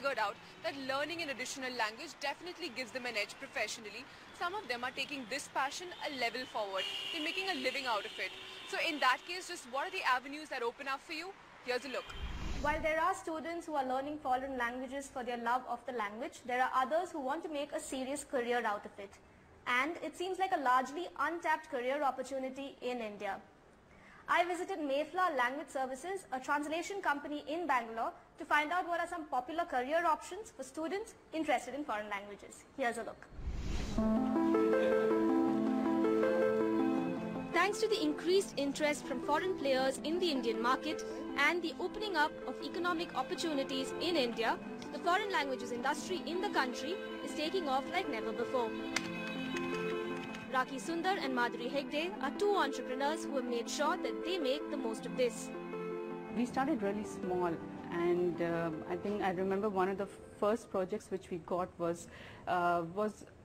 figured out that learning an additional language definitely gives them an edge professionally. Some of them are taking this passion a level forward. They're making a living out of it. So in that case, just what are the avenues that open up for you? Here's a look. While there are students who are learning foreign languages for their love of the language, there are others who want to make a serious career out of it. And it seems like a largely untapped career opportunity in India. I visited Mayflower Language Services, a translation company in Bangalore, to find out what are some popular career options for students interested in foreign languages. Here's a look. Thanks to the increased interest from foreign players in the Indian market and the opening up of economic opportunities in India, the foreign languages industry in the country is taking off like never before. Rakhi Sundar and Madhuri Hegde are two entrepreneurs who have made sure that they make the most of this. We started really small, and I remember one of the first projects which we got was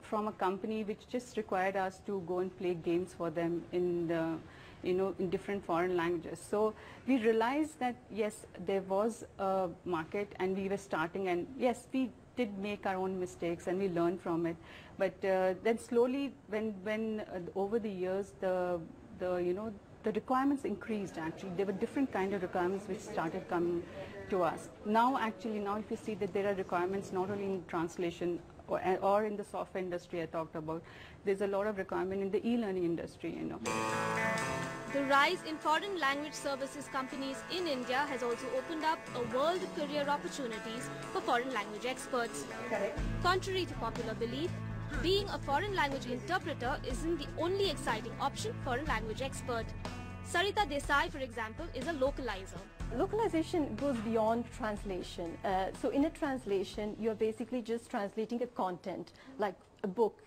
from a company which just required us to go and play games for them in in different foreign languages. So we realized that yes, there was a market and we were starting, and yes, we did make our own mistakes and we learned from it. But then slowly, when over the years the requirements increased. Actually, there were different kind of requirements which started coming to us. Now if you see that there are requirements not only in translation or in the software industry I talked about, there's a lot of requirement in the e-learning industry, The rise in foreign language services companies in India has also opened up a world of career opportunities for foreign language experts. Correct. Contrary to popular belief, being a foreign language interpreter isn't the only exciting option for a language expert. Sarita Desai, for example, is a localizer. Localization goes beyond translation. So in a translation, you're basically just translating a content, like a book.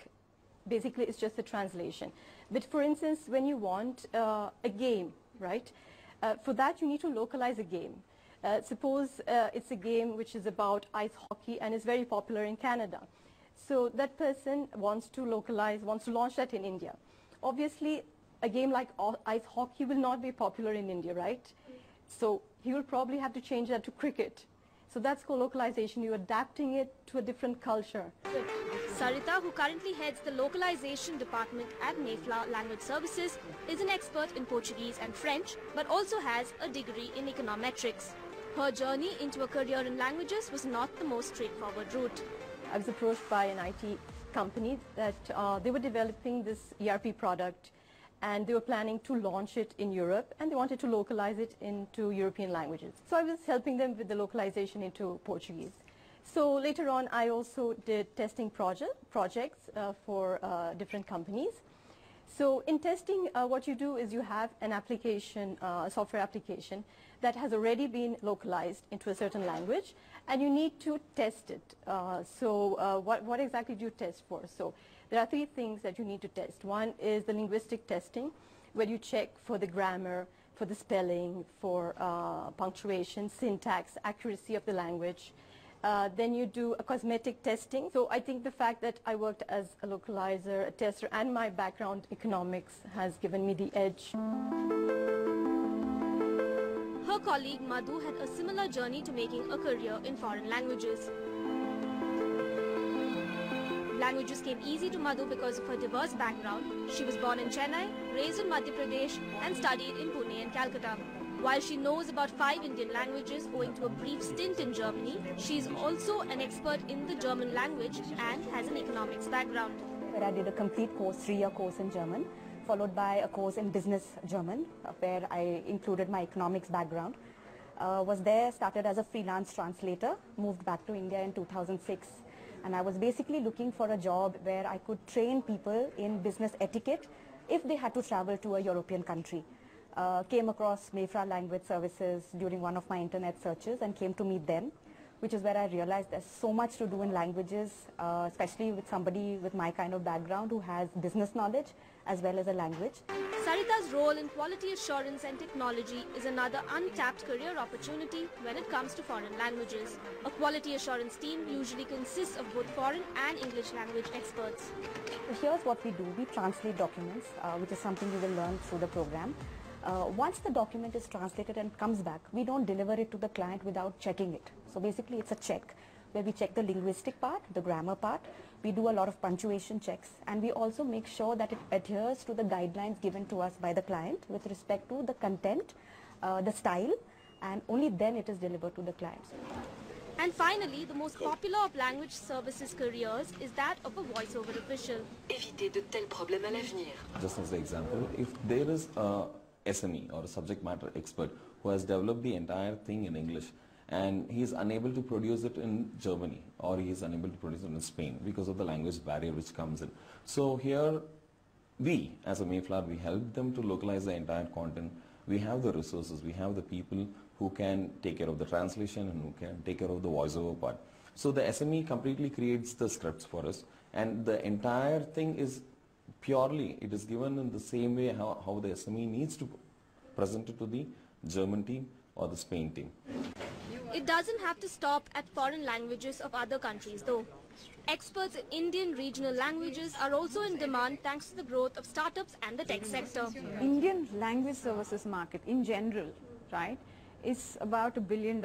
Basically, it's just a translation. But for instance, when you want a game, right? For that, you need to localize a game. Suppose it's a game which is about ice hockey and is very popular in Canada. So that person wants to launch that in India. Obviously, a game like ice hockey will not be popular in India, right? So he will probably have to change that to cricket. So that's called localization. You're adapting it to a different culture. Sarita, who currently heads the localization department at Mayflower Language Services, is an expert in Portuguese and French, but also has a degree in econometrics. Her journey into a career in languages was not the most straightforward route. I was approached by an IT company that they were developing this ERP product, and they were planning to launch it in Europe, and they wanted to localize it into European languages. So I was helping them with the localization into Portuguese. So later on, I also did testing projects for different companies. So in testing, what you do is you have an application, a software application that has already been localized into a certain language, and you need to test it. What exactly do you test for? So there are three things that you need to test. One is the linguistic testing, where you check for the grammar, for the spelling, for punctuation, syntax, accuracy of the language. Then you do a cosmetic testing. So I think the fact that I worked as a localizer, a tester, and my background economics has given me the edge. Her colleague Madhu had a similar journey to making a career in foreign languages. Languages came easy to Madhu because of her diverse background. She was born in Chennai, raised in Madhya Pradesh, and studied in Pune and Calcutta. While she knows about 5 Indian languages owing to a brief stint in Germany, she is also an expert in the German language and has an economics background. Where I did a complete course, 3-year course in German, followed by a course in business German, where I included my economics background. Was there, started as a freelance translator, moved back to India in 2006. And I was basically looking for a job where I could train people in business etiquette if they had to travel to a European country. Came across Mayflower Language Services during one of my internet searches and came to meet them, which is where I realized there's so much to do in languages, especially with somebody with my kind of background who has business knowledge as well as a language. Sarita's role in quality assurance and technology is another untapped career opportunity when it comes to foreign languages. A quality assurance team usually consists of both foreign and English language experts. So here's what we do. We translate documents, which is something you will learn through the program. Once the document is translated and comes back, we don't deliver it to the client without checking it. So basically it's a check where we check the linguistic part, the grammar part. We do a lot of punctuation checks, and we also make sure that it adheres to the guidelines given to us by the client with respect to the content, the style, and only then it is delivered to the clients. And finally, the most popular of language services careers is that of a voiceover official. Éviter de tels problèmes à l'avenir. Just as an example, if there is a SME or a subject matter expert who has developed the entire thing in English and he is unable to produce it in Germany or he is unable to produce it in Spain because of the language barrier which comes in. So here we as a Mayflower, we help them to localize the entire content. We have the resources, we have the people who can take care of the translation and who can take care of the voiceover part. So the SME completely creates the scripts for us, and the entire thing is purely, it is given in the same way how the SME needs to present it to the German team or the Spain team. It doesn't have to stop at foreign languages of other countries though. Experts in Indian regional languages are also in demand thanks to the growth of startups and the tech sector. Indian language services market in general, right, is about $1 billion.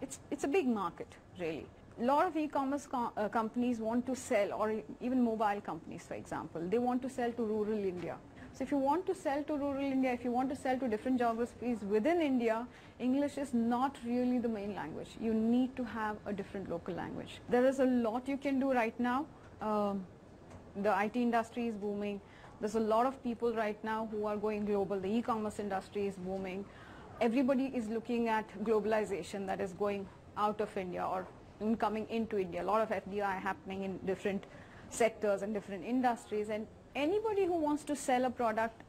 It's a big market, really. A lot of e-commerce companies want to sell, or even mobile companies, for example, they want to sell to rural India. So if you want to sell to rural India, if you want to sell to different geographies within India, English is not really the main language. You need to have a different local language. There is a lot you can do right now. The IT industry is booming. There's a lot of people right now who are going global. The e-commerce industry is booming. Everybody is looking at globalization, that is going out of India or coming into India. A lot of FDI happening in different sectors and different industries, and anybody who wants to sell a product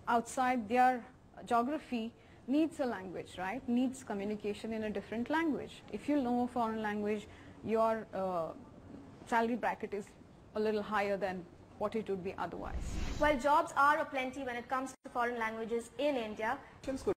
outside their geography needs a language, right? Needs communication in a different language. If you know a foreign language, your salary bracket is a little higher than what it would be otherwise. While jobs are aplenty when it comes to foreign languages in India,